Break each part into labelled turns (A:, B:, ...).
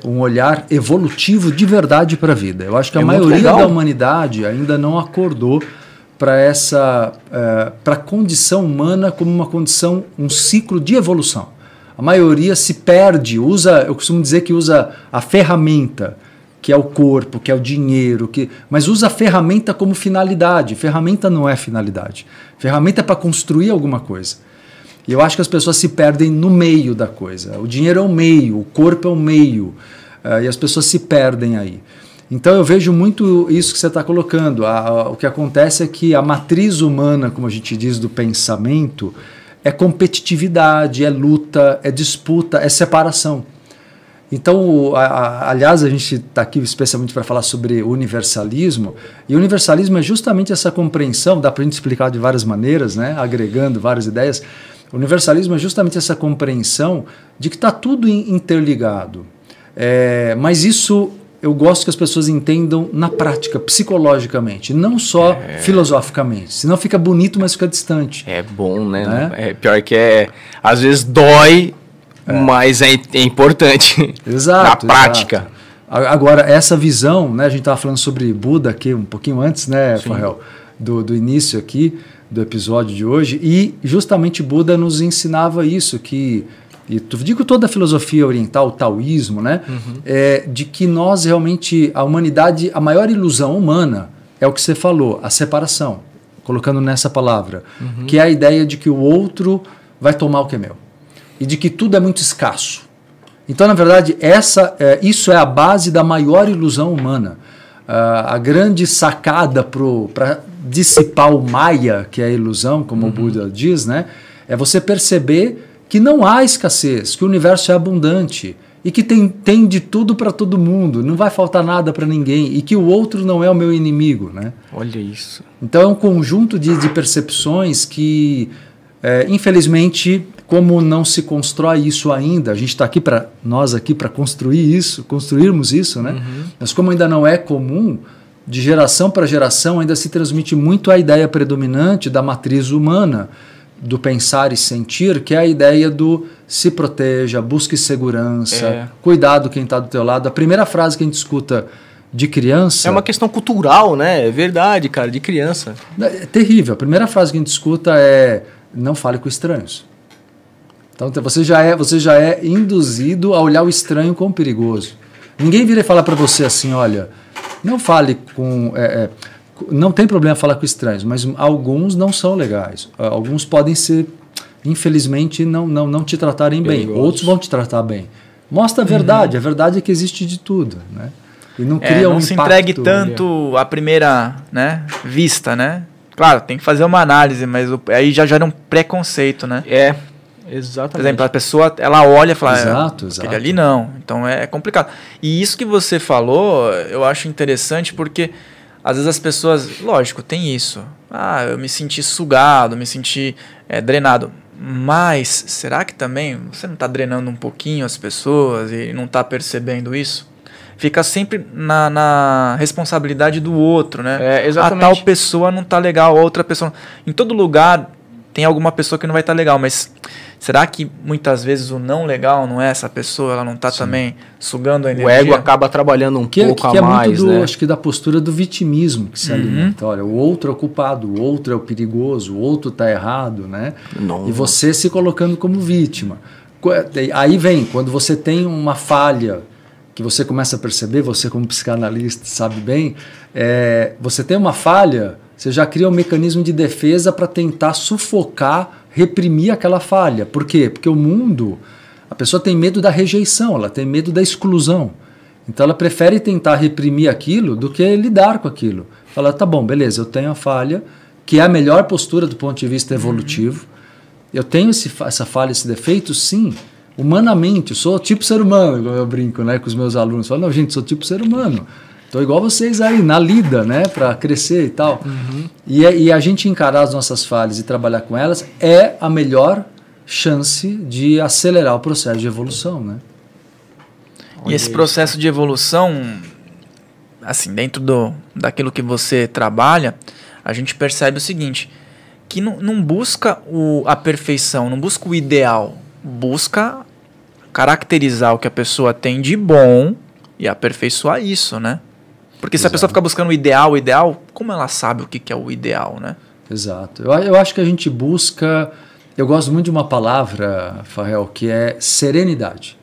A: um olhar evolutivo de verdade para a vida. Eu acho que a maioria da humanidade ainda não acordou para a condição humana como uma condição, um ciclo de evolução. A maioria se perde, eu costumo dizer que usa a ferramenta, que é o corpo, que é o dinheiro, mas usa a ferramenta como finalidade. Ferramenta não é finalidade. Ferramenta é para construir alguma coisa. E eu acho que as pessoas se perdem no meio da coisa. O dinheiro é um meio, o corpo é um meio, e as pessoas se perdem aí. Então eu vejo muito isso que você está colocando. O que acontece é que a matriz humana, como a gente diz, do pensamento, é competitividade, é luta, é disputa, é separação. Então, aliás, a gente está aqui especialmente para falar sobre universalismo, e o universalismo é justamente essa compreensão, dá para a gente explicar de várias maneiras, né, agregando várias ideias. O universalismo é justamente essa compreensão de que está tudo interligado. Mas isso eu gosto que as pessoas entendam na prática, psicologicamente, não só filosoficamente. Senão fica bonito, mas fica distante.
B: É bom, né? Pior que às vezes dói, mas é importante.
A: Exato.
B: Na prática.
A: Exato. Agora, essa visão, né, a gente estava falando sobre Buda aqui um pouquinho antes, né, Farrell, do início aqui, do episódio de hoje, e justamente Buda nos ensinava isso, que, e digo toda a filosofia oriental, o taoísmo, né, de que nós realmente, a humanidade, a maior ilusão humana é o que você falou, a separação, colocando nessa palavra, que é a ideia de que o outro vai tomar o que é meu, e de que tudo é muito escasso. Então, na verdade, isso é a base da maior ilusão humana. A grande sacada para dissipar o Maya, que é a ilusão, como o Buda diz, né, é você perceber que não há escassez, que o universo é abundante e que tem de tudo para todo mundo, não vai faltar nada para ninguém e que o outro não é o meu inimigo. Né?
B: Olha isso.
A: Então é um conjunto de percepções que, infelizmente, como não se constrói isso ainda, a gente está aqui nós aqui para construirmos isso, né? Mas como ainda não é comum, de geração para geração ainda se transmite muito a ideia predominante da matriz humana, do pensar e sentir, que é a ideia do se proteja, busque segurança, cuidado quem está do teu lado. A primeira frase que a gente escuta de criança...
B: É uma questão cultural, né? É verdade, cara, de criança.
A: É terrível. A primeira frase que a gente escuta é não fale com estranhos. Então você já é induzido a olhar o estranho como perigoso. Ninguém vira e fala para você assim, olha, não fale com... não tem problema falar com estranhos, mas alguns não são legais. Alguns podem ser, infelizmente, não te tratarem bem. Outros vão te tratar bem. Mostra a verdade. A verdade é que existe de tudo, né? E não cria
C: não se entregue tanto à primeira, né, vista, né? Claro, tem que fazer uma análise, mas aí já gera um preconceito, né?
B: Exatamente.
C: Por exemplo, a pessoa, ela olha e fala,
A: exato.
C: Aquele ali não. Então é complicado. E isso que você falou, eu acho interessante porque às vezes as pessoas, lógico, tem isso. Eu me senti sugado, me senti drenado. Mas será que também você não está drenando um pouquinho as pessoas e não está percebendo isso? Fica sempre na responsabilidade do outro, né?
B: Exatamente.
C: A tal pessoa não está legal, a outra pessoa... Em todo lugar tem alguma pessoa que não vai estar legal, mas será que muitas vezes o não legal não é essa pessoa? Ela não está também sugando a energia?
B: O ego acaba trabalhando um pouco a mais,
A: muito
B: né?
A: Acho que da postura do vitimismo que se alimenta. Olha, o outro é o culpado, o outro é o perigoso, o outro está errado, né?
B: Não.
A: E você se colocando como vítima. Aí vem, quando você tem uma falha que você começa a perceber, você como psicanalista sabe bem, você tem uma falha, você já cria um mecanismo de defesa para tentar sufocar, reprimir aquela falha. Por quê? Porque o mundo, a pessoa tem medo da rejeição, ela tem medo da exclusão. Então ela prefere tentar reprimir aquilo do que lidar com aquilo. Fala, tá bom, beleza, eu tenho a falha, que é a melhor postura do ponto de vista evolutivo. Eu tenho essa falha, esse defeito, sim. Humanamente, eu sou tipo ser humano, eu brinco, né, com os meus alunos. Falo, não, gente, sou tipo ser humano. Estou igual vocês aí, na lida, né, para crescer e tal. E a gente encarar as nossas falhas e trabalhar com elas é a melhor chance de acelerar o processo de evolução, né?
C: E esse processo de evolução, assim, dentro daquilo que você trabalha, a gente percebe o seguinte, que não busca a perfeição, não busca o ideal, busca caracterizar o que a pessoa tem de bom e aperfeiçoar isso, né? Porque se a pessoa ficar buscando o ideal, como ela sabe o que é o ideal, né?
A: Exato. Eu acho que a gente busca... Eu gosto muito de uma palavra, Farrell, que é serenidade.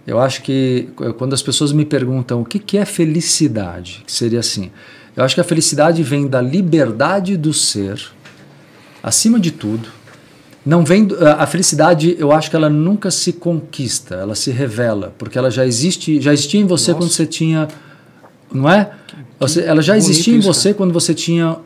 A: Eu acho que quando as pessoas me perguntam o que é felicidade, que seria assim, eu acho que a felicidade vem da liberdade do ser, acima de tudo. Não vem a felicidade, eu acho que ela nunca se conquista, ela se revela, porque ela já existia em você quando você tinha, não é? Ela já existia em você quando você tinha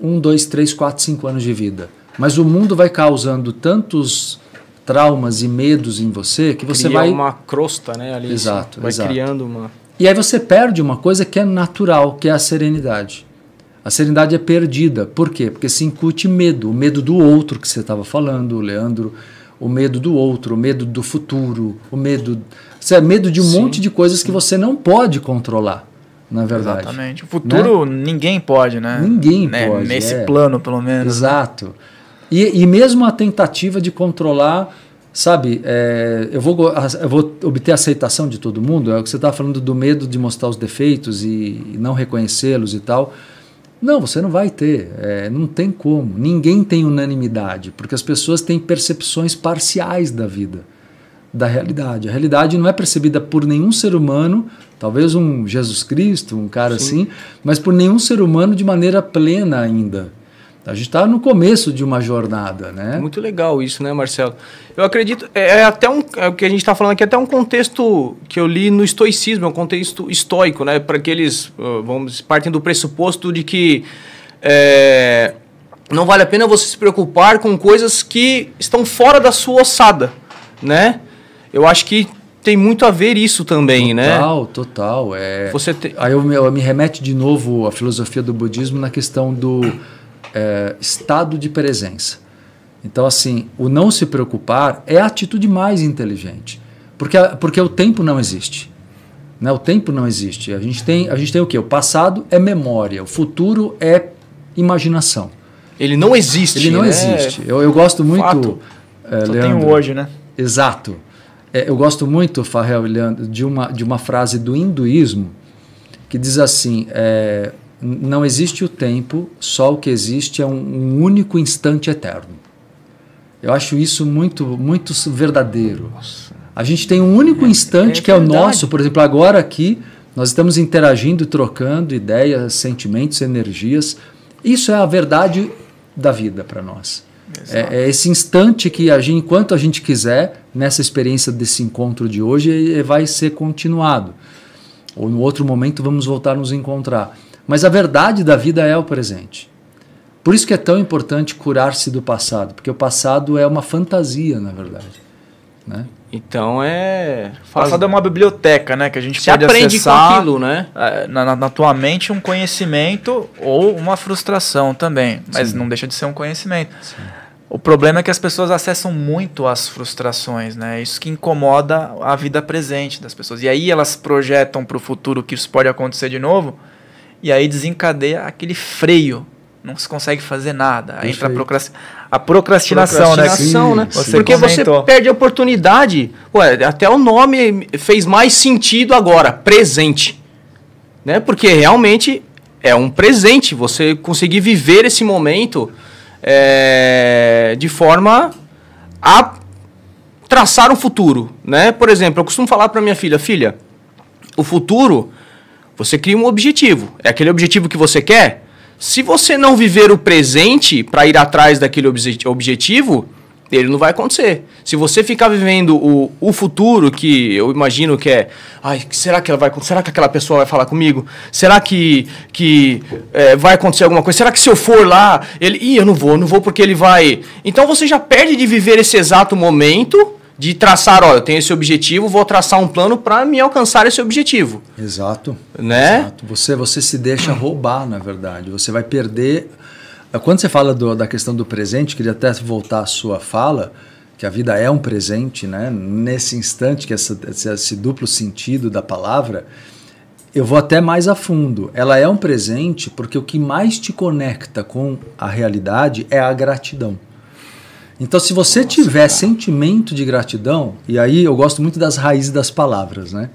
A: 1, 2, 3, 4, 5 anos de vida. Mas o mundo vai causando tantos traumas e medos em você que você vai...
B: uma crosta, né? Ali,
A: exato,
B: vai
A: exato.
B: criando uma...
A: E aí você perde uma coisa que é natural, que é a serenidade. A serenidade é perdida. Por quê? Porque se incute medo. O medo do outro que você estava falando, Leandro. O medo do outro, o medo do futuro. O medo... Você é medo de um monte de coisas que você não pode controlar, na verdade.
C: Exatamente. O futuro ninguém pode, né?
A: Ninguém pode.
C: Nesse plano, pelo menos.
A: Exato. E mesmo a tentativa de controlar... Sabe, eu vou obter a aceitação de todo mundo. É o que você estava falando do medo de mostrar os defeitos e não reconhecê-los e tal. Não, você não vai ter. Não tem como. Ninguém tem unanimidade, porque as pessoas têm percepções parciais da vida, da realidade. A realidade não é percebida por nenhum ser humano, talvez um Jesus Cristo, um cara assim, mas por nenhum ser humano de maneira plena ainda. A gente está no começo de uma jornada, né?
B: Muito legal isso, né, Marcelo? Eu acredito, até o que a gente está falando aqui, é até um contexto que eu li no estoicismo, é um contexto estoico, né? Para que eles, partem do pressuposto de que não vale a pena você se preocupar com coisas que estão fora da sua ossada, né? Eu acho que tem muito a ver isso também, né?
A: Total. Aí eu me remete de novo à filosofia do budismo na questão do... estado de presença. Então, assim, o não se preocupar é a atitude mais inteligente, porque o tempo não existe, né? O tempo não existe. A gente tem o quê? O passado é memória, o futuro é imaginação.
B: Ele não existe.
A: Ele não existe. Eu gosto muito,
C: Só
A: Leandro,
C: tem o hoje, né?
A: Exato. Eu gosto muito, Farrell e Leandro, de uma frase do hinduísmo que diz assim: não existe o tempo, só o que existe é um único instante eterno. Eu acho isso muito, muito verdadeiro. Nossa. A gente tem um único instante que é o nosso. Por exemplo, agora aqui, nós estamos interagindo, trocando ideias, sentimentos, energias. Isso é a verdade da vida para nós. É esse instante que, enquanto a gente quiser, nessa experiência desse encontro de hoje, vai ser continuado. Ou no outro momento vamos voltar a nos encontrar. Mas a verdade da vida é o presente. Por isso que é tão importante curar-se do passado, porque o passado é uma fantasia, na verdade, né?
C: Então o passado é uma biblioteca, né? Que a gente pode
B: aprende
C: acessar
B: com aquilo, né?
C: Na tua mente um conhecimento ou uma frustração também, mas não deixa de ser um conhecimento. Sim. O problema é que as pessoas acessam muito as frustrações, né? Isso que incomoda a vida presente das pessoas. E aí elas projetam para o futuro que isso pode acontecer de novo, e aí desencadeia aquele freio. Não se consegue fazer nada. Aí entra a procrastinação, né?
B: Sim. Porque você perde a oportunidade. Até o nome fez mais sentido agora, presente. Né? Porque realmente é um presente. Você conseguir viver esse momento de forma a traçar um futuro. Né? Por exemplo, eu costumo falar para minha filha, o futuro, você cria um objetivo. É aquele objetivo que você quer? Se você não viver o presente para ir atrás daquele objetivo, ele não vai acontecer. Se você ficar vivendo o futuro, que eu imagino que será que aquela pessoa vai falar comigo? Será que vai acontecer alguma coisa? Será que se eu for lá, eu não vou porque ele vai... Então você já perde de viver esse exato momento de traçar, eu tenho esse objetivo, vou traçar um plano para me alcançar esse objetivo.
A: Exato.
B: Né?
A: Exato. Você se deixa roubar, na verdade. Você vai perder... Quando você fala da questão do presente, queria até voltar à sua fala, que a vida é um presente, né? Nesse instante, que esse duplo sentido da palavra, eu vou até mais a fundo. Ela é um presente porque o que mais te conecta com a realidade é a gratidão. Então, se você tiver sentimento de gratidão, e aí eu gosto muito das raízes das palavras, né?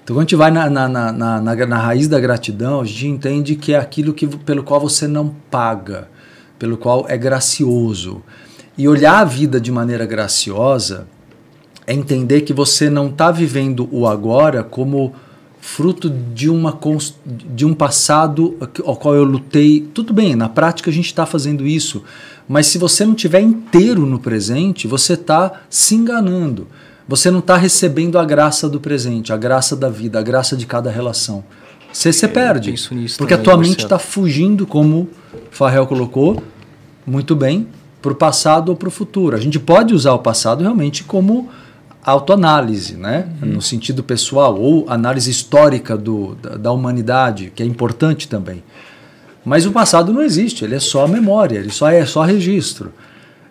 A: Então, quando a gente vai na raiz da gratidão, a gente entende que é aquilo pelo qual você não paga, pelo qual é gracioso. E olhar a vida de maneira graciosa é entender que você não está vivendo o agora como fruto de um passado ao qual eu lutei. Tudo bem, na prática a gente está fazendo isso, mas se você não estiver inteiro no presente, você está se enganando. Você não está recebendo a graça do presente, a graça da vida, a graça de cada relação. Você perde, porque a tua mente está fugindo, como o Farrell colocou muito bem, para o passado ou para o futuro. A gente pode usar o passado realmente como autoanálise, né? No sentido pessoal, ou análise histórica da humanidade, que é importante também. Mas o passado não existe, ele é só memória, ele é só registro,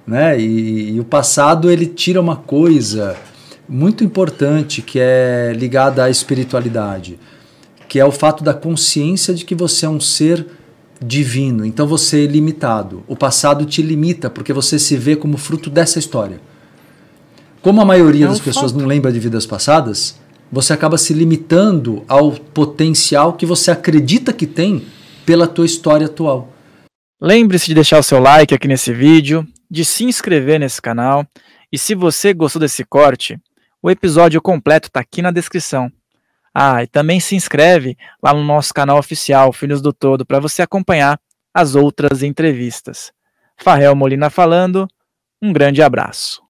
A: né? E o passado, ele tira uma coisa muito importante que é ligada à espiritualidade, que é o fato da consciência de que você é um ser divino, então você é ilimitado. O passado te limita porque você se vê como fruto dessa história. Como a maioria das pessoas não lembra de vidas passadas, você acaba se limitando ao potencial que você acredita que tem pela tua história atual.
C: Lembre-se de deixar o seu like aqui nesse vídeo, de se inscrever nesse canal, e se você gostou desse corte, o episódio completo está aqui na descrição. E também se inscreve lá no nosso canal oficial, Filhos do Todo, para você acompanhar as outras entrevistas. Farrell Molina falando, um grande abraço.